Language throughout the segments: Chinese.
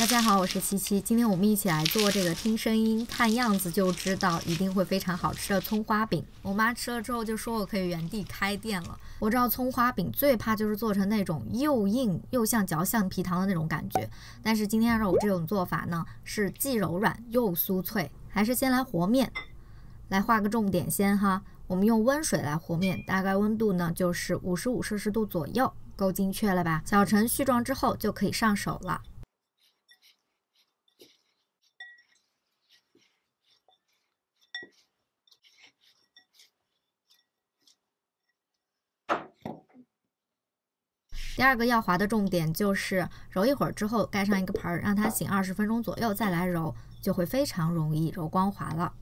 大家好，我是七七。今天我们一起来做这个听声音看样子就知道一定会非常好吃的葱花饼。我妈吃了之后就说我可以原地开店了。我知道葱花饼最怕就是做成那种又硬又像嚼橡皮糖的那种感觉，但是今天让我这种做法呢，是既柔软又酥脆。还是先来和面，来画个重点先哈。我们用温水来和面，大概温度呢就是55摄氏度左右，够精确了吧？搅成絮状之后就可以上手了。 第二个要划的重点就是揉一会儿之后盖上一个盆儿，让它醒20分钟左右再来揉，就会非常容易揉光滑了。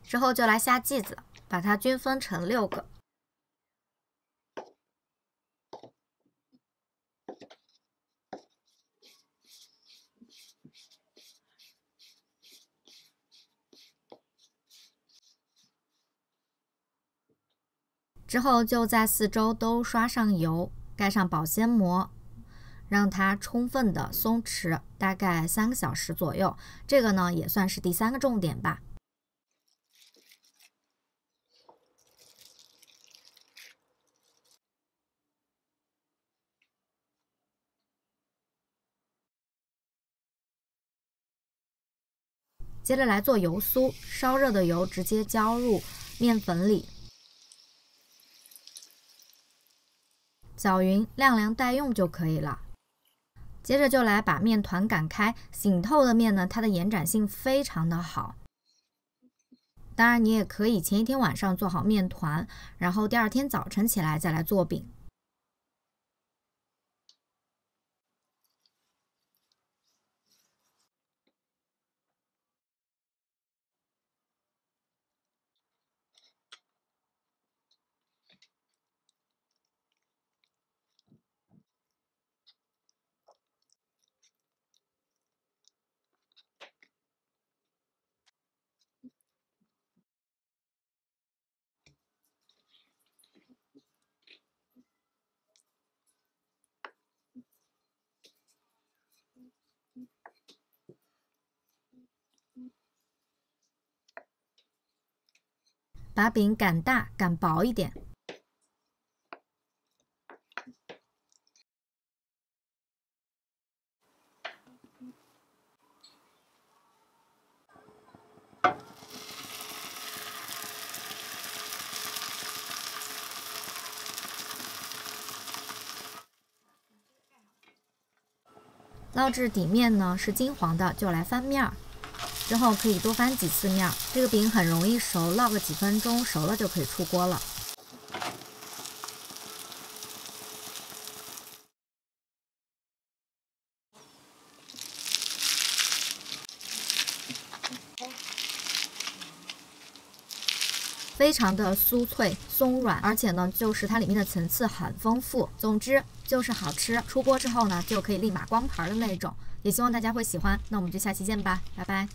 之后就来下剂子，把它均分成6个。 之后就在4周都刷上油，盖上保鲜膜，让它充分的松弛，大概3个小时左右。这个呢也算是第3个重点吧。接着来做油酥，烧热的油直接浇入面粉里。 搅匀，晾凉待用就可以了。接着就来把面团擀开，醒透的面呢，它的延展性非常的好。当然，你也可以前一天晚上做好面团，然后第2天早晨起来再来做饼。 把饼擀大、擀薄一点。捞至底面呢是金黄的，就来翻面儿。 之后可以多翻几次面，这个饼很容易熟，烙个几分钟熟了就可以出锅了。非常的酥脆松软，而且呢，就是它里面的层次很丰富。总之就是好吃，出锅之后呢，就可以立马光盘的那种。也希望大家会喜欢，那我们就下期见吧，拜拜。